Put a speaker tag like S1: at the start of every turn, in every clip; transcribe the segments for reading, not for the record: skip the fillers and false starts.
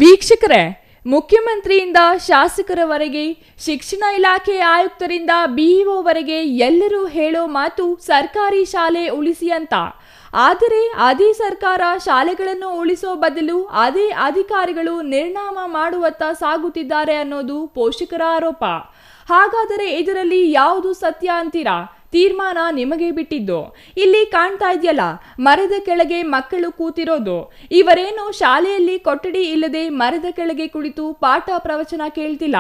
S1: ವೀಕ್ಷಕರೇ, ಮುಖ್ಯಮಂತ್ರಿಯಿಂದ ಶಾಸಕರವರೆಗೆ, ಶಿಕ್ಷಣ ಇಲಾಖೆ ಆಯುಕ್ತರಿಂದ ಬಿಇಒವರೆಗೆ ಎಲ್ಲರೂ ಹೇಳೋ ಮಾತು ಸರ್ಕಾರಿ ಶಾಲೆ ಉಳಿಸಿ ಅಂತ. ಆದರೆ ಅದೇ ಸರ್ಕಾರ ಶಾಲೆಗಳನ್ನು ಉಳಿಸೋ ಬದಲು ಅದೇ ಅಧಿಕಾರಿಗಳು ನಿರ್ನಾಮ ಮಾಡುವತ್ತ ಸಾಗುತ್ತಿದ್ದಾರೆ ಅನ್ನೋದು ಪೋಷಕರ ಆರೋಪ. ಹಾಗಾದರೆ ಇದರಲ್ಲಿ ಯಾವುದು ಸತ್ಯ ಅಂತೀರಾ? ತೀರ್ಮಾನ ನಿಮಗೆ ಬಿಟ್ಟಿದ್ದು. ಇಲ್ಲಿ ಕಾಣ್ತಾ ಇದೆಯಲ್ಲ, ಮರದ ಕೆಳಗೆ ಮಕ್ಕಳು ಕೂತಿರೋದು. ಇವರೇನು ಶಾಲೆಯಲ್ಲಿ ಕೊಠಡಿ ಇಲ್ಲದೆ ಮರದ ಕೆಳಗೆ ಕುಳಿತು ಪಾಠ ಪ್ರವಚನ ಕೇಳ್ತಿಲ್ಲ.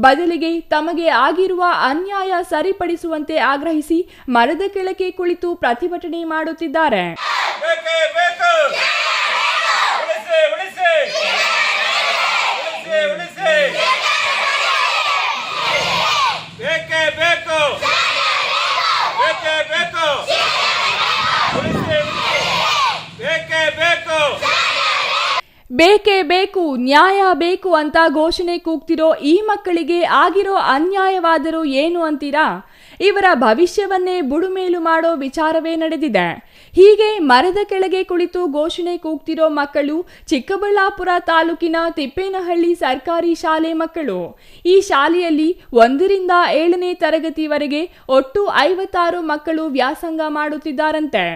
S1: ಬದಲಿಗೆ ತಮಗೆ ಆಗಿರುವ ಅನ್ಯಾಯ ಸರಿಪಡಿಸುವಂತೆ ಆಗ್ರಹಿಸಿ ಮರದ ಕೆಳಗೆ ಕುಳಿತು ಪ್ರತಿಭಟನೆ ಮಾಡುತ್ತಿದ್ದಾರೆ. ಬೇಕೇ ಬೇಕು, ನ್ಯಾಯ ಬೇಕು ಅಂತ ಘೋಷಣೆ ಕೂಗ್ತಿರೋ ಈ ಮಕ್ಕಳಿಗೆ ಆಗಿರೋ ಅನ್ಯಾಯವಾದರೂ ಏನು ಅಂತೀರಾ? ಇವರ ಭವಿಷ್ಯವನ್ನೇ ಬುಡುಮೇಲು ಮಾಡೋ ವಿಚಾರವೇ ನಡೆದಿದೆ. ಹೀಗೆ ಮರದ ಕೆಳಗೆ ಕುಳಿತು ಘೋಷಣೆ ಕೂಗ್ತಿರೋ ಮಕ್ಕಳು ಚಿಕ್ಕಬಳ್ಳಾಪುರ ತಾಲೂಕಿನ ತಿಪ್ಪೇನಹಳ್ಳಿ ಸರ್ಕಾರಿ ಶಾಲೆ ಮಕ್ಕಳು. ಈ ಶಾಲೆಯಲ್ಲಿ 1ರಿಂದ 7ನೇ ತರಗತಿವರೆಗೆ ಒಟ್ಟು 56 ಮಕ್ಕಳು ವ್ಯಾಸಂಗ ಮಾಡುತ್ತಿದ್ದಾರಂತೆ.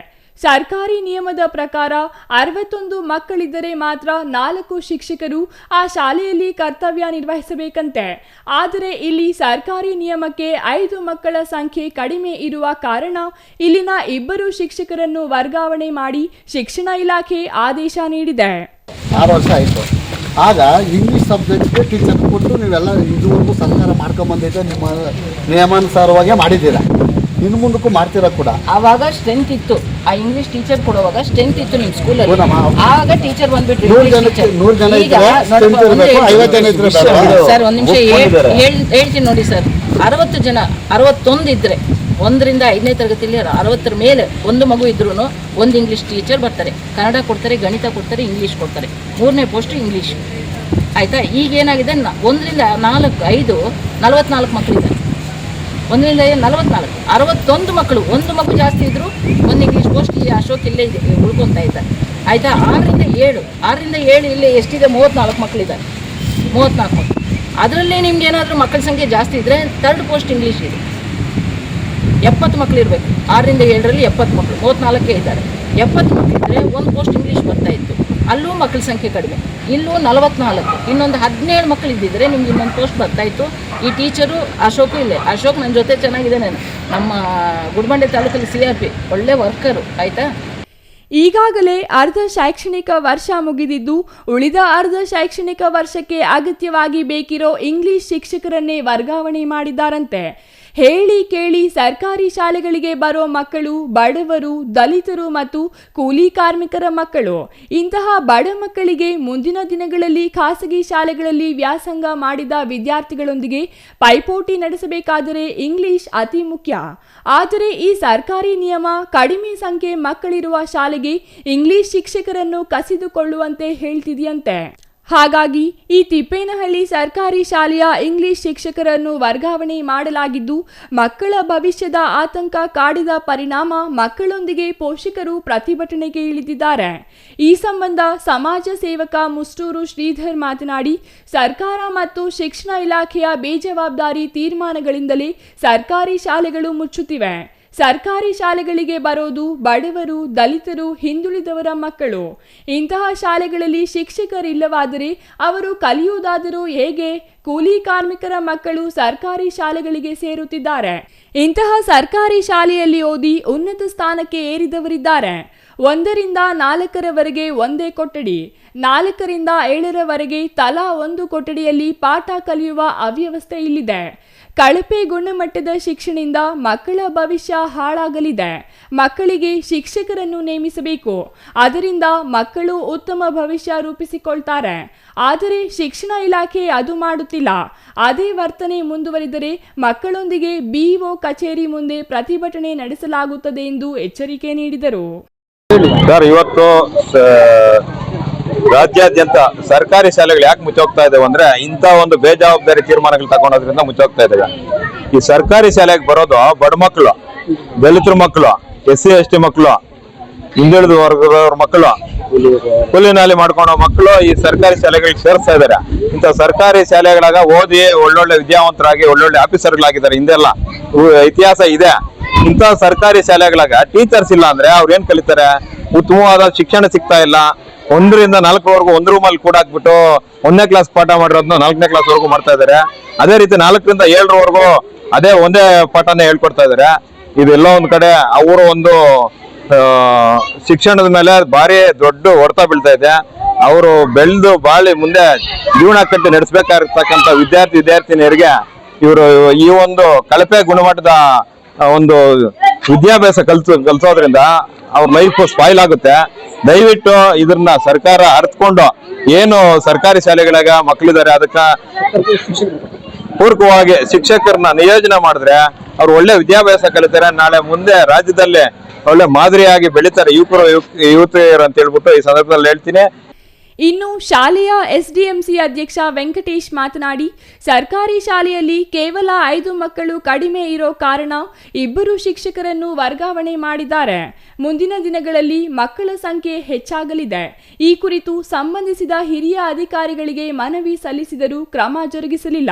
S1: ಸರ್ಕಾರಿ ನಿಯಮದ ಪ್ರಕಾರ 61 ಮಕ್ಕಳಿದ್ದರೆ ಮಾತ್ರ 4 ಶಿಕ್ಷಕರು ಆ ಶಾಲೆಯಲ್ಲಿ ಕರ್ತವ್ಯ ನಿರ್ವಹಿಸಬೇಕಂತೆ. ಆದರೆ ಇಲ್ಲಿ ಸರ್ಕಾರಿ ನಿಯಮಕ್ಕೆ 5 ಮಕ್ಕಳ ಸಂಖ್ಯೆ ಕಡಿಮೆ ಇರುವ ಕಾರಣ ಇಲ್ಲಿನ 2 ಶಿಕ್ಷಕರನ್ನು ವರ್ಗಾವಣೆ ಮಾಡಿ ಶಿಕ್ಷಣ ಇಲಾಖೆ ಆದೇಶ ನೀಡಿದೆ.
S2: 6 ವರ್ಷ ಆಯಿತು. ಆಗ ಇಂಗ್ಲೀಷ್ ಸಬ್ಜೆಕ್ಟ್ಗೆ ಟೀಚರ್ ಕೊಟ್ಟು ನೀವೆಲ್ಲ ಇದುವರೆಗೂ ಸರ್ಕಾರ ಮಾಡ್ಕೊಂಬಂದೈತೆ, ನಿಮ್ಮ ನಿಯಮಾನುಸಾರವಾಗಿ ಮಾಡಿದ್ದೀರಾ, ಇನ್ನು ಮುಂದಕ್ಕೂ ಮಾಡ್ತೀರಾ ಕೂಡ.
S3: ಆವಾಗ ಸ್ಟ್ರೆಂತ್ ಇತ್ತು, ಆ ಇಂಗ್ಲಿಷ್ ಟೀಚರ್ ಕೊಡುವಾಗ ಸ್ಟ್ರೆಂತ್ ಇತ್ತು ನಿಮ್ಮ ಸ್ಕೂಲಲ್ಲಿ. ಆಗ ಟೀಚರ್ ಬಂದ್ಬಿಟ್ಟು
S2: 100 ಜನ ಇದ್ರೆ 50 ಜನ ಇದ್ರೆ
S3: ಸರ್, ಒಂದು ನಿಮಿಷ ಹೇಳ್ತೀನಿ ನೋಡಿ ಸರ್. 60 ಜನ 61 ಇದ್ರೆ 1ರಿಂದ 5ನೇ ತರಗತಿಯಲ್ಲಿ 60 ಮೇಲೆ ಒಂದು ಮಗು ಇದ್ರೂ ಒಂದು ಇಂಗ್ಲೀಷ್ ಟೀಚರ್ ಬರ್ತಾರೆ. ಕನ್ನಡ ಕೊಡ್ತಾರೆ, ಗಣಿತ ಕೊಡ್ತಾರೆ, ಇಂಗ್ಲೀಷ್ ಕೊಡ್ತಾರೆ. 3ನೇ ಪೋಸ್ಟ್ ಇಂಗ್ಲೀಷ್. ಆಯಿತಾ? ಈಗೇನಾಗಿದೆ, 1ರಿಂದ 4, 5, 44 ಮಕ್ಕಳಿದ್ದಾರೆ. 1ರಿಂದ 44, 61 ಮಕ್ಕಳು. ಒಂದು ಮಗು ಜಾಸ್ತಿ ಇದ್ರು ಒಂದು ಇಂಗ್ಲೀಷ್ ಪೋಸ್ಟ್ ಈ ಅಶೋಕ್ ಇಲ್ಲೇ ಇದೆ, ಉಳ್ಕೊತಾ ಇದ್ದಾರೆ. ಆಯಿತಾ? 6ರಿಂದ 7 ಇಲ್ಲೇ ಎಷ್ಟಿದೆ? 34 ಮಕ್ಕಳಿದ್ದಾರೆ. 34 ಮಕ್ಕಳು. ಅದರಲ್ಲೇ ನಿಮ್ಗೆ ಏನಾದರೂ ಮಕ್ಕಳ ಸಂಖ್ಯೆ ಜಾಸ್ತಿ ಇದ್ದರೆ 3rd ಪೋಸ್ಟ್ ಇಂಗ್ಲೀಷ್ ಇದೆ. 70 ಮಕ್ಕಳು ಇರಬೇಕು. 6ರಿಂದ 7ರಲ್ಲಿ 70 ಮಕ್ಕಳು, 34 ಇದ್ದಾರೆ. 70 ಮಕ್ಕಳಿದ್ರೆ ಒಂದು ಪೋಸ್ಟ್ ಇಂಗ್ಲೀಷ್ ಬರ್ತಾ ಇತ್ತು. ಅಲ್ಲೂ ಮಕ್ಕಳ ಸಂಖ್ಯೆ ಕಡಿಮೆ. ಇಲ್ಲೂ 44, ಇನ್ನೊಂದು 17 ಮಕ್ಕಳು ಇದ್ದಿದ್ರೆ ನಿಮ್ಗೆ ಇನ್ನೊಂದು ಪೋಸ್ಟ್ ಬರ್ತಾಯಿತ್ತು. ಈ ಟೀಚರು ಅಶೋಕು ಇಲ್ಲೇ. ಅಶೋಕ್ ನನ್ನ ಜೊತೆ ಚೆನ್ನಾಗಿದ್ದಾನೆ, ನಮ್ಮ ಗುಡ್ಬಂಡೆ ತಾಲೂಕಲ್ಲಿ CRP, ಒಳ್ಳೆ ವರ್ಕರು. ಆಯಿತಾ?
S1: ಈಗಾಗಲೇ ಅರ್ಧ ಶೈಕ್ಷಣಿಕ ವರ್ಷ ಮುಗಿದಿದ್ದು, ಉಳಿದ ಅರ್ಧ ಶೈಕ್ಷಣಿಕ ವರ್ಷಕ್ಕೆ ಅಗತ್ಯವಾಗಿ ಬೇಕಿರೋ ಇಂಗ್ಲಿಷ್ ಶಿಕ್ಷಕರನ್ನೇ ವರ್ಗಾವಣೆ ಮಾಡಿದ್ದಾರಂತೆ. ಹೇಳಿ ಕೇಳಿ ಸರ್ಕಾರಿ ಶಾಲೆಗಳಿಗೆ ಬರೋ ಮಕ್ಕಳು ಬಡವರು, ದಲಿತರು ಮತ್ತು ಕೂಲಿ ಕಾರ್ಮಿಕರ ಮಕ್ಕಳು. ಇಂತಹ ಬಡ ಮಕ್ಕಳಿಗೆ ಮುಂದಿನ ದಿನಗಳಲ್ಲಿ ಖಾಸಗಿ ಶಾಲೆಗಳಲ್ಲಿ ವ್ಯಾಸಂಗ ಮಾಡಿದ ವಿದ್ಯಾರ್ಥಿಗಳೊಂದಿಗೆ ಪೈಪೋಟಿ ನಡೆಸಬೇಕಾದರೆ ಇಂಗ್ಲಿಷ್ ಅತಿ ಮುಖ್ಯ. ಆದರೆ ಈ ಸರ್ಕಾರಿ ನಿಯಮ ಕಡಿಮೆ ಸಂಖ್ಯೆ ಮಕ್ಕಳಿರುವ ಶಾಲೆಗೆ ಇಂಗ್ಲಿಷ್ ಶಿಕ್ಷಕರನ್ನು ಕಸಿದುಕೊಳ್ಳುವಂತೆ ಹೇಳ್ತಿದೆಯಂತೆ. ಹಾಗಾಗಿ ಈ ತಿಪ್ಪೇನಹಳ್ಳಿ ಸರ್ಕಾರಿ ಶಾಲೆಯ ಇಂಗ್ಲಿಷ್ ಶಿಕ್ಷಕರನ್ನು ವರ್ಗಾವಣೆ ಮಾಡಲಾಗಿದ್ದು, ಮಕ್ಕಳ ಭವಿಷ್ಯದ ಆತಂಕ ಕಾಡಿದ ಪರಿಣಾಮ ಮಕ್ಕಳೊಂದಿಗೆ ಪೋಷಕರು ಪ್ರತಿಭಟನೆಗೆ ಇಳಿದಿದ್ದಾರೆ. ಈ ಸಂಬಂಧ ಸಮಾಜ ಸೇವಕ ಮುಷ್ಟೂರು ಶ್ರೀಧರ್ ಮಾತನಾಡಿ, ಸರ್ಕಾರ ಮತ್ತು ಶಿಕ್ಷಣ ಇಲಾಖೆಯ ಬೇಜವಾಬ್ದಾರಿ ತೀರ್ಮಾನಗಳಿಂದಲೇ ಸರ್ಕಾರಿ ಶಾಲೆಗಳು ಮುಚ್ಚುತ್ತಿವೆ. ಸರ್ಕಾರಿ ಶಾಲೆಗಳಿಗೆ ಬರೋದು ಬಡವರು, ದಲಿತರು, ಹಿಂದುಳಿದವರ ಮಕ್ಕಳು. ಇಂತಹ ಶಾಲೆಗಳಲ್ಲಿ ಶಿಕ್ಷಕರಿಲ್ಲವಾದರೆ ಅವರು ಕಲಿಯುವುದಾದರೂ ಹೇಗೆ? ಕೂಲಿ ಕಾರ್ಮಿಕರ ಮಕ್ಕಳು ಸರ್ಕಾರಿ ಶಾಲೆಗಳಿಗೆ ಸೇರುತ್ತಿದ್ದಾರೆ. ಇಂತಹ ಸರ್ಕಾರಿ ಶಾಲೆಯಲ್ಲಿ ಓದಿ ಉನ್ನತ ಸ್ಥಾನಕ್ಕೆ ಏರಿದವರಿದ್ದಾರೆ. 1ರಿಂದ 4ರವರೆಗೆ ಒಂದೇ ಕೊಠಡಿ, 4ರಿಂದ 7ರವರೆಗೆ ತಲಾ ಒಂದು ಕೊಠಡಿಯಲ್ಲಿ ಪಾಠ ಕಲಿಯುವ ಅವ್ಯವಸ್ಥೆ ಇಲ್ಲಿದೆ. ಕಳಪೆ ಗುಣಮಟ್ಟದ ಶಿಕ್ಷಣದಿಂದ ಮಕ್ಕಳ ಭವಿಷ್ಯ ಹಾಳಾಗಲಿದೆ. ಮಕ್ಕಳಿಗೆ ಶಿಕ್ಷಕರನ್ನು ನೇಮಿಸಬೇಕು, ಅದರಿಂದ ಮಕ್ಕಳು ಉತ್ತಮ ಭವಿಷ್ಯ ರೂಪಿಸಿಕೊಳ್ತಾರೆ. ಆದರೆ ಶಿಕ್ಷಣ ಇಲಾಖೆ ಅದು ಮಾಡುತ್ತಿಲ್ಲ. ಅದೇ ವರ್ತನೆ ಮುಂದುವರಿದರೆ ಮಕ್ಕಳೊಂದಿಗೆ ಬಿಇಒ ಕಚೇರಿ ಮುಂದೆ ಪ್ರತಿಭಟನೆ ನಡೆಸಲಾಗುತ್ತದೆ ಎಂದು ಎಚ್ಚರಿಕೆ ನೀಡಿದರು.
S4: ಸರ್, ಇವತ್ತು ರಾಜ್ಯಾದ್ಯಂತ ಸರ್ಕಾರಿ ಶಾಲೆಗಳು ಯಾಕೆ ಮುಚ್ಚೋಗ್ತಾ ಇದಾವೆ ಅಂದ್ರೆ, ಇಂಥ ಒಂದು ಬೇಜವಾಬ್ದಾರಿ ತೀರ್ಮಾನಗಳು ತಗೊಂಡೋದ್ರಿಂದ ಮುಚ್ಚೋಗ್ತಾ ಇದ್ದಾವೆ. ಈ ಸರ್ಕಾರಿ ಶಾಲೆಗೆ ಬರೋದು ಬಡ ಮಕ್ಕಳು, ದಲಿತರ ಮಕ್ಕಳು, SC ST ಮಕ್ಕಳು, ಹಿಂದುಳಿದ ವರ್ಗದವ್ರ ಮಕ್ಕಳು, ಕೂಲಿನಾಲಿ ಮಾಡ್ಕೊಂಡು ಮಕ್ಕಳು ಈ ಸರ್ಕಾರಿ ಶಾಲೆಗಳಿಗೆ ಸೇರಿಸ್ತಾ ಇದಾರೆ. ಇಂಥ ಸರ್ಕಾರಿ ಶಾಲೆಗಳಾಗ ಓದಿ ಒಳ್ಳೊಳ್ಳೆ ವಿದ್ಯಾವಂತರಾಗಿ ಒಳ್ಳೊಳ್ಳೆ ಆಫೀಸರ್ಗಳಾಗಿದ್ದಾರೆ. ಹಿಂದೆಲ್ಲ ಇತಿಹಾಸ ಇದೆ. ಇಂಥ ಸರ್ಕಾರಿ ಶಾಲೆಗಳಾಗ ಟೀಚರ್ಸ್ ಇಲ್ಲ ಅಂದ್ರೆ ಅವ್ರು ಏನ್ ಕಲಿತಾರೆ? ಉತ್ತಮವಾದ ಶಿಕ್ಷಣ ಸಿಗ್ತಾ ಇಲ್ಲ. 1ರಿಂದ 4ವರೆಗೂ ಒಂದು ರೂಮಲ್ಲಿ ಕೂಡ ಹಾಕ್ಬಿಟ್ಟು 1ನೇ ಕ್ಲಾಸ್ ಪಾಠ ಮಾಡಿರೋದನ್ನ 4ನೇ ಕ್ಲಾಸ್ ವರೆಗೂ ಮಾಡ್ತಾ ಇದಾರೆ. ಅದೇ ರೀತಿ 4ರಿಂದ 7ರವರೆಗೂ ಅದೇ ಒಂದೇ ಪಾಠನೇ ಹೇಳ್ಕೊಡ್ತಾ ಇದಾರೆ. ಇದೆಲ್ಲ ಒಂದ್ ಕಡೆ ಅವರು ಒಂದು ಶಿಕ್ಷಣದ ಮೇಲೆ ಭಾರಿ ದೊಡ್ಡ ಹೊಡೆತ ಬೀಳ್ತಾ ಇದೆ. ಅವರು ಬೆಳೆದು ಬಾಳಿ ಮುಂದೆ ಜೀವನ ಕಟ್ಟಿ ನಡೆಸಬೇಕಾಗಿರ್ತಕ್ಕಂಥ ವಿದ್ಯಾರ್ಥಿನಿಯರಿಗೆ ಇವರು ಈ ಒಂದು ಕಳಪೆ ಗುಣಮಟ್ಟದ ಒಂದು ವಿದ್ಯಾಭ್ಯಾಸ ಕಲ್ಸೋದ್ರಿಂದ ಅವ್ರ ಲೈಫ್ ಸ್ಪಾಯ್ಲ್ ಆಗುತ್ತೆ. ದಯವಿಟ್ಟು ಇದನ್ನ ಸರ್ಕಾರ ಅರ್ಥಕೊಂಡು ಏನು ಸರ್ಕಾರಿ ಶಾಲೆಗಳಾಗ ಮಕ್ಕಳಿದ್ದಾರೆ ಅದಕ್ಕೆ ಪೂರಕವಾಗಿ ಶಿಕ್ಷಕರನ್ನ ನಿಯೋಜನೆ ಮಾಡಿದ್ರೆ ಅವ್ರು ಒಳ್ಳೆ ವಿದ್ಯಾಭ್ಯಾಸ ಕಲಿತಾರೆ. ನಾಳೆ ಮುಂದೆ ರಾಜ್ಯದಲ್ಲೇ ಒಳ್ಳೆ ಮಾದರಿಯಾಗಿ ಬೆಳೀತಾರೆ ಯುವತಿಯರು ಅಂತ ಹೇಳ್ಬಿಟ್ಟು ಈ ಸಂದರ್ಭದಲ್ಲಿ ಹೇಳ್ತೀನಿ.
S1: ಇನ್ನು ಶಾಲೆಯ ಎಸ್ಡಿಎಂಸಿ ಅಧ್ಯಕ್ಷ ವೆಂಕಟೇಶ್ ಮಾತನಾಡಿ, ಸರ್ಕಾರಿ ಶಾಲೆಯಲ್ಲಿ ಕೇವಲ 5 ಮಕ್ಕಳು ಕಡಿಮೆ ಇರೋ ಕಾರಣ 2 ಶಿಕ್ಷಕರನ್ನು ವರ್ಗಾವಣೆ ಮಾಡಿದ್ದಾರೆ. ಮುಂದಿನ ದಿನಗಳಲ್ಲಿ ಮಕ್ಕಳ ಸಂಖ್ಯೆ ಹೆಚ್ಚಾಗಲಿದೆ. ಈ ಕುರಿತು ಸಂಬಂಧಿಸಿದ ಹಿರಿಯ ಅಧಿಕಾರಿಗಳಿಗೆ ಮನವಿ ಸಲ್ಲಿಸಿದರೂ ಕ್ರಮ ಜರುಗಿಸಲಿಲ್ಲ.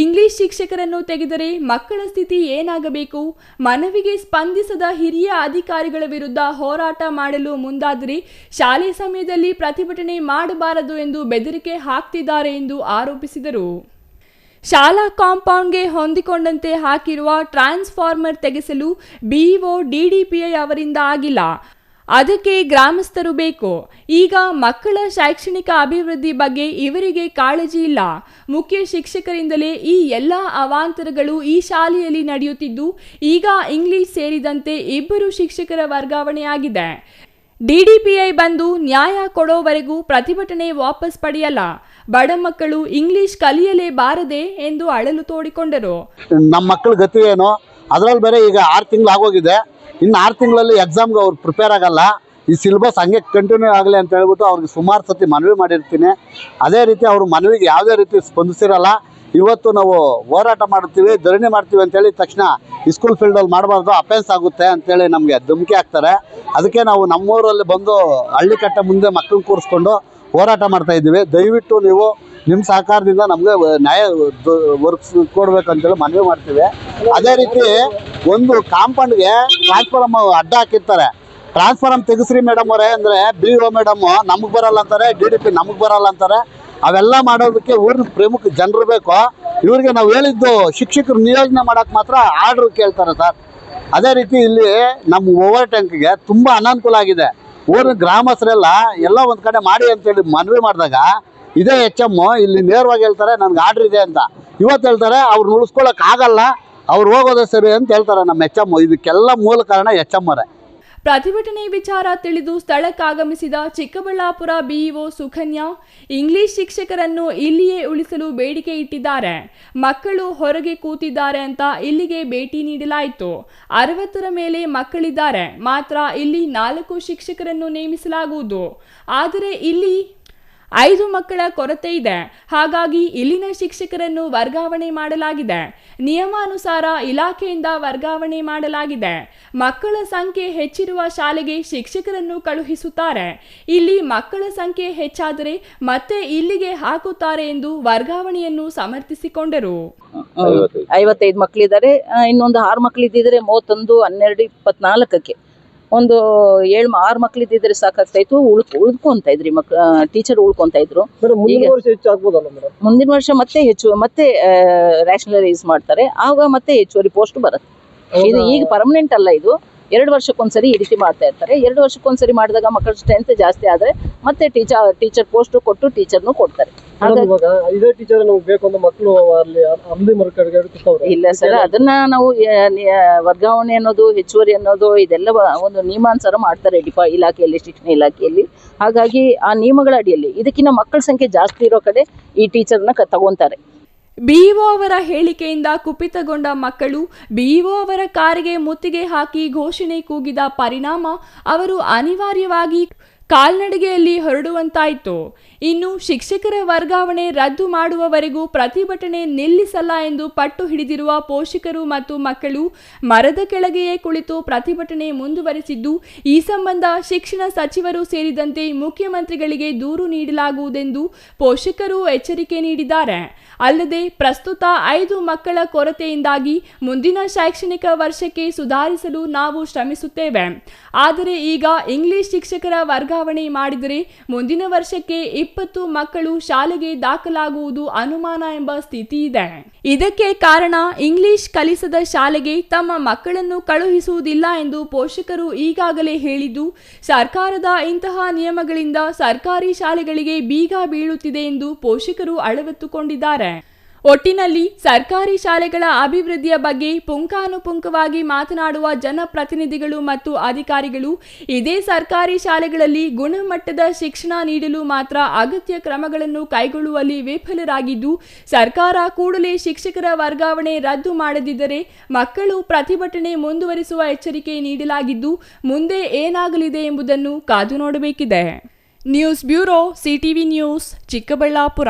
S1: ಇಂಗ್ಲಿಷ್ ಶಿಕ್ಷಕರನ್ನು ತೆಗೆದರೆ ಮಕ್ಕಳ ಸ್ಥಿತಿ ಏನಾಗಬೇಕು? ಮನವಿಗೆ ಸ್ಪಂದಿಸದ ಹಿರಿಯ ಅಧಿಕಾರಿಗಳ ವಿರುದ್ಧ ಹೋರಾಟ ಮಾಡಲು ಮುಂದಾದರೆ ಶಾಲೆ ಸಮಯದಲ್ಲಿ ಪ್ರತಿಭಟನೆ ಮಾಡಬಾರದು ಎಂದು ಬೆದರಿಕೆ ಹಾಕ್ತಿದ್ದಾರೆ ಎಂದು ಆರೋಪಿಸಿದರು. ಶಾಲಾ ಕಾಂಪೌಂಡ್ಗೆ ಹೊಂದಿಕೊಂಡಂತೆ ಹಾಕಿರುವ ಟ್ರಾನ್ಸ್ಫಾರ್ಮರ್ ತೆಗೆಸಲು ಬಿಇಒ ಡಿಡಿಪಿಐ ಅವರಿಂದ ಆಗಿಲ್ಲ. ಅದಕ್ಕೆ ಗ್ರಾಮಸ್ಥರು ಬೇಕು. ಈಗ ಮಕ್ಕಳ ಶೈಕ್ಷಣಿಕ ಅಭಿವೃದ್ಧಿ ಬಗ್ಗೆ ಇವರಿಗೆ ಕಾಳಜಿ ಇಲ್ಲ. ಮುಖ್ಯ ಶಿಕ್ಷಕರಿಂದಲೇ ಈ ಎಲ್ಲ ಅವಾಂತರಗಳು ಈ ಶಾಲೆಯಲ್ಲಿ ನಡೆಯುತ್ತಿದ್ದು, ಈಗ ಇಂಗ್ಲಿಷ್ ಸೇರಿದಂತೆ 2 ಶಿಕ್ಷಕರ ವರ್ಗಾವಣೆಯಾಗಿದೆ. ಡಿಡಿಪಿಐ ಬಂದು ನ್ಯಾಯ ಕೊಡೋವರೆಗೂ ಪ್ರತಿಭಟನೆ ವಾಪಸ್ ಪಡೆಯಲ್ಲ. ಬಡ ಮಕ್ಕಳು ಇಂಗ್ಲಿಷ್ ಕಲಿಯಲೇಬಾರದೆ ಎಂದು ಅಳಲು ತೋಡಿಕೊಂಡರು.
S2: ನಮ್ಮ ಮಕ್ಕಳ ಗತಿ ಏನು? ಅದರಲ್ಲಿ ಬೇರೆ ಈಗ 6 ತಿಂಗಳು ಆಗೋಗಿದೆ. ಇನ್ನು 6 ತಿಂಗಳಲ್ಲಿ ಎಕ್ಸಾಮ್ಗೆ ಅವ್ರು ಪ್ರಿಪೇರ್ ಆಗಲ್ಲ. ಈ ಸಿಲೆಬಸ್ ಹಂಗೆ ಕಂಟಿನ್ಯೂ ಆಗಲಿ ಅಂತ ಹೇಳ್ಬಿಟ್ಟು ಅವ್ರಿಗೆ ಸುಮಾರು ಸತಿ ಮನವಿ ಮಾಡಿರ್ತೀನಿ. ಅದೇ ರೀತಿ ಅವರು ಮನವಿಗೆ ಯಾವುದೇ ರೀತಿ ಸ್ಪಂದಿಸಿರಲ್ಲ. ಇವತ್ತು ನಾವು ಹೋರಾಟ ಮಾಡ್ತೀವಿ, ಧರಣಿ ಮಾಡ್ತೀವಿ ಅಂತೇಳಿ ತಕ್ಷಣ ಸ್ಕೂಲ್ ಫೀಲ್ಡಲ್ಲಿ ಮಾಡಬಾರ್ದು, ಅಫೆನ್ಸ್ ಆಗುತ್ತೆ ಅಂತೇಳಿ ನಮಗೆ ಧಮಕಿ ಹಾಕ್ತಾರೆ. ಅದಕ್ಕೆ ನಾವು ನಮ್ಮೂರಲ್ಲಿ ಬಂದು ಹಳ್ಳಿ ಕಟ್ಟೆ ಮುಂದೆ ಮಕ್ಕಳನ್ನ ಕೂರಿಸ್ಕೊಂಡು ಹೋರಾಟ ಮಾಡ್ತಾ ಇದ್ದೀವಿ. ದಯವಿಟ್ಟು ನೀವು ನಿಮ್ಮ ಸಹಕಾರದಿಂದ ನಮಗೆ ನ್ಯಾಯ ಕೊಡ್ಬೇಕಂತೇಳಿ ಮನವಿ ಮಾಡ್ತೀವಿ. ಅದೇ ರೀತಿ ಒಂದು ಕಾಂಪೌಂಡ್ಗೆ ಟ್ರಾನ್ಸ್ಫಾರಮ್ ಅಡ್ಡ ಹಾಕಿರ್ತಾರೆ. ಟ್ರಾನ್ಸ್ಫಾರಮ್ ತೆಗೆಸ್ರಿ ಮೇಡಮ್ ಅವರೇ ಅಂದರೆ BO ಮೇಡಮ್ ನಮಗೆ ಬರಲ್ಲ ಅಂತಾರೆ, DDP ನಮಗೆ ಬರಲ್ಲ ಅಂತಾರೆ. ಅವೆಲ್ಲ ಮಾಡೋದಕ್ಕೆ ಊರಿನ ಪ್ರಮುಖ ಜನರು ಬೇಕು. ಇವ್ರಿಗೆ ನಾವು ಹೇಳಿದ್ದು ಶಿಕ್ಷಕರು ನಿಯೋಜನೆ ಮಾಡೋಕ್ಕೆ ಮಾತ್ರ ಆರ್ಡ್ರ್ ಕೇಳ್ತಾರೆ ಸರ್. ಅದೇ ರೀತಿ ಇಲ್ಲಿ ನಮ್ಮ ಓವರ್ ಟ್ಯಾಂಕ್ಗೆ ತುಂಬ ಅನಾನುಕೂಲ ಆಗಿದೆ. ಊರಿನ ಗ್ರಾಮಸ್ಥರೆಲ್ಲ ಎಲ್ಲ ಒಂದು ಕಡೆ ಮಾಡಿ ಅಂತೇಳಿ ಮನವಿ ಮಾಡಿದಾಗ ಇದೇ HM ಇಲ್ಲಿ ನೇರವಾಗಿ ಹೇಳ್ತಾರೆ ನನಗೆ ಆರ್ಡ್ರ್ ಇದೆ ಅಂತ. ಇವತ್ತು ಹೇಳ್ತಾರೆ ಅವ್ರನ್ನ ಉಳಿಸ್ಕೊಳ್ಳೋಕೆ ಆಗಲ್ಲ, ಅವ್ರು ಹೋಗೋದೇ ಸರಿ ಅಂತ ಹೇಳ್ತಾರೆ ನಮ್ಮ HM. ಇದಕ್ಕೆಲ್ಲ ಮೂಲ ಕಾರಣ HM ಅವರೇ.
S1: ಪ್ರತಿಭಟನೆ ವಿಚಾರ ತಿಳಿದು ಸ್ಥಳಕ್ಕಾಗಮಿಸಿದ ಚಿಕ್ಕಬಳ್ಳಾಪುರ ಬಿಇಒ ಸುಕನ್ಯಾ, ಇಂಗ್ಲಿಷ್ ಶಿಕ್ಷಕರನ್ನು ಇಲ್ಲಿಯೇ ಉಳಿಸಲು ಬೇಡಿಕೆ ಇಟ್ಟಿದ್ದಾರೆ. ಮಕ್ಕಳು ಹೊರಗೆ ಕೂತಿದ್ದಾರೆ ಅಂತ ಇಲ್ಲಿಗೆ ಭೇಟಿ ನೀಡಲಾಯಿತು. 60ರ ಮೇಲೆ ಮಕ್ಕಳಿದ್ದಾರೆ, ಮಾತ್ರ ಇಲ್ಲಿ 4 ಶಿಕ್ಷಕರನ್ನು ನೇಮಿಸಲಾಗುವುದು. ಆದರೆ ಇಲ್ಲಿ 5 ಮಕ್ಕಳ ಕೊರತೆ ಇದೆ. ಹಾಗಾಗಿ ಇಲ್ಲಿನ ಶಿಕ್ಷಕರನ್ನು ವರ್ಗಾವಣೆ ಮಾಡಲಾಗಿದೆ. ನಿಯಮಾನುಸಾರ ಇಲಾಖೆಯಿಂದ ವರ್ಗಾವಣೆ ಮಾಡಲಾಗಿದೆ. ಮಕ್ಕಳ ಸಂಖ್ಯೆ ಹೆಚ್ಚಿರುವ ಶಾಲೆಗೆ ಶಿಕ್ಷಕರನ್ನು ಕಳುಹಿಸುತ್ತಾರೆ. ಇಲ್ಲಿ ಮಕ್ಕಳ ಸಂಖ್ಯೆ ಹೆಚ್ಚಾದರೆ ಮತ್ತೆ ಇಲ್ಲಿಗೆ ಹಾಕುತ್ತಾರೆ ಎಂದು ವರ್ಗಾವಣೆಯನ್ನು ಸಮರ್ಥಿಸಿಕೊಂಡರು.
S3: 55 ಮಕ್ಕಳಿದ್ದಾರೆ. ಇನ್ನೊಂದು 6 ಮಕ್ಕಳಿದ್ದಿದ್ರೆ 31, 12, 24ಕ್ಕೆ ಒಂದು 7-6 ಮಕ್ಕಳಿದ್ದಿದ್ರೆ ಸಾಕಾಗ್ತಾ ಇತ್ತು. ಉಳ್ಕೊಂತ ಇದ್ರಿ ಟೀಚರ್ ಉಳ್ಕೊಂತ ಇದ್ರು. ಮುಂದಿನ ವರ್ಷ ಮತ್ತೆ ರ್ಯಾಷನಲೈಸ್ ಮಾಡ್ತಾರೆ. ಆಗ ಮತ್ತೆ ಹೆಚ್ಚುವರಿ ಪೋಸ್ಟ್ ಬರುತ್ತೆ. ಇದು ಈಗ ಪರ್ಮನೆಂಟ್ ಅಲ್ಲ, ಇದು 2 ವರ್ಷಕ್ಕೊಂದ್ಸರಿ ಈ ರೀತಿ ಮಾಡ್ತಾ ಇರ್ತಾರೆ. 2 ವರ್ಷಕ್ಕೊಂದ್ಸರಿ ಮಾಡಿದಾಗ ಮಕ್ಕಳ ಸ್ಟ್ರೆಂತ್ ಜಾಸ್ತಿ ಆದ್ರೆ ಮತ್ತೆ ಟೀಚರ್ ಪೋಸ್ಟ್ ಕೊಟ್ಟು ಟೀಚರ್ನು ಕೊಡ್ತಾರೆ. ಇಲ್ಲ ಸರ್, ಅದನ್ನ ನಾವು ವರ್ಗಾವಣೆ ಅನ್ನೋದು, ಹೆಚ್ಚುವರಿ ಅನ್ನೋದು ಇದೆಲ್ಲ ಒಂದು ನಿಯಮಾನುಸಾರ ಮಾಡ್ತಾರೆ ಇಲಾಖೆಯಲ್ಲಿ, ಶಿಕ್ಷಣ ಇಲಾಖೆಯಲ್ಲಿ. ಹಾಗಾಗಿ ಆ ನಿಯಮಗಳ ಅಡಿಯಲ್ಲಿ ಇದಕ್ಕಿಂತ ಮಕ್ಕಳ ಸಂಖ್ಯೆ ಜಾಸ್ತಿ ಇರೋ ಕಡೆ ಈ ಟೀಚರ್ನ ತಗೊಂತಾರೆ.
S1: ಬಿಇಒ ಅವರ ಹೇಳಿಕೆಯಿಂದ ಕುಪಿತಗೊಂಡ ಮಕ್ಕಳು ಬಿಇಒ ಅವರ ಕಾರಿಗೆ ಮುತ್ತಿಗೆ ಹಾಕಿ ಘೋಷಣೆ ಕೂಗಿದ ಪರಿಣಾಮ ಅವರು ಅನಿವಾರ್ಯವಾಗಿ ಕಾಲ್ನಡಿಗೆಯಲ್ಲಿ ಹೊರಡುವಂತಾಯಿತು. ಇನ್ನು ಶಿಕ್ಷಕರ ವರ್ಗಾವಣೆ ರದ್ದು ಮಾಡುವವರೆಗೂ ಪ್ರತಿಭಟನೆ ನಿಲ್ಲಿಸಲ್ಲ ಎಂದು ಪಟ್ಟು ಹಿಡಿದಿರುವ ಪೋಷಕರು ಮತ್ತು ಮಕ್ಕಳು ಮರದ ಕೆಳಗೆಯೇ ಕುಳಿತು ಪ್ರತಿಭಟನೆ ಮುಂದುವರೆಸಿದ್ದು, ಈ ಸಂಬಂಧ ಶಿಕ್ಷಣ ಸಚಿವರು ಸೇರಿದಂತೆ ಮುಖ್ಯಮಂತ್ರಿಗಳಿಗೆ ದೂರು ನೀಡಲಾಗುವುದೆಂದು ಪೋಷಕರು ಎಚ್ಚರಿಕೆ ನೀಡಿದ್ದಾರೆ. ಅಲ್ಲದೆ ಪ್ರಸ್ತುತ 5 ಮಕ್ಕಳ ಕೊರತೆಯಿಂದಾಗಿ ಮುಂದಿನ ಶೈಕ್ಷಣಿಕ ವರ್ಷಕ್ಕೆ ಸುಧಾರಿಸಲು ನಾವು ಶ್ರಮಿಸುತ್ತೇವೆ. ಆದರೆ ಈಗ ಇಂಗ್ಲಿಷ್ ಶಿಕ್ಷಕರ ವರ್ಗಾವಣೆ ಮಾಡಿದರೆ ಮುಂದಿನ ವರ್ಷಕ್ಕೆ 20 ಮಕ್ಕಳು ಶಾಲೆಗೆ ದಾಖಲಾಗುವುದು ಅನುಮಾನ ಎಂಬ ಸ್ಥಿತಿ ಇದೆ. ಇದಕ್ಕೆ ಕಾರಣ ಇಂಗ್ಲಿಷ್ ಕಲಿಸದ ಶಾಲೆಗೆ ತಮ್ಮ ಮಕ್ಕಳನ್ನು ಕಳುಹಿಸುವುದಿಲ್ಲ ಎಂದು ಪೋಷಕರು ಈಗಾಗಲೇ ಹೇಳಿದ್ದು, ಸರ್ಕಾರದ ಇಂತಹ ನಿಯಮಗಳಿಂದ ಸರ್ಕಾರಿ ಶಾಲೆಗಳಿಗೆ ಬೀಗ ಬೀಳುತ್ತಿದೆ ಎಂದು ಪೋಷಕರು ಅಳವತ್ತುಕೊಂಡಿದ್ದಾರೆ. ಒಟ್ಟಿನಲ್ಲಿ ಸರ್ಕಾರಿ ಶಾಲೆಗಳ ಅಭಿವೃದ್ಧಿಯ ಬಗ್ಗೆ ಪುಂಖಾನುಪುಂಖವಾಗಿ ಮಾತನಾಡುವ ಜನಪ್ರತಿನಿಧಿಗಳು ಮತ್ತು ಅಧಿಕಾರಿಗಳು ಇದೇ ಸರ್ಕಾರಿ ಶಾಲೆಗಳಲ್ಲಿ ಗುಣಮಟ್ಟದ ಶಿಕ್ಷಣ ನೀಡಲು ಮಾತ್ರ ಅಗತ್ಯ ಕ್ರಮಗಳನ್ನು ಕೈಗೊಳ್ಳುವಲ್ಲಿ ವಿಫಲರಾಗಿದ್ದು, ಸರ್ಕಾರ ಕೂಡಲೇ ಶಿಕ್ಷಕರ ವರ್ಗಾವಣೆ ರದ್ದು ಮಾಡದಿದ್ದರೆ ಮಕ್ಕಳು ಪ್ರತಿಭಟನೆ ಮುಂದುವರಿಸುವ ಎಚ್ಚರಿಕೆ ನೀಡಲಾಗಿದ್ದು, ಮುಂದೆ ಏನಾಗಲಿದೆ ಎಂಬುದನ್ನು ಕಾದು ನೋಡಬೇಕಿದೆ. News bureau, CTV news, Chikkaballapur.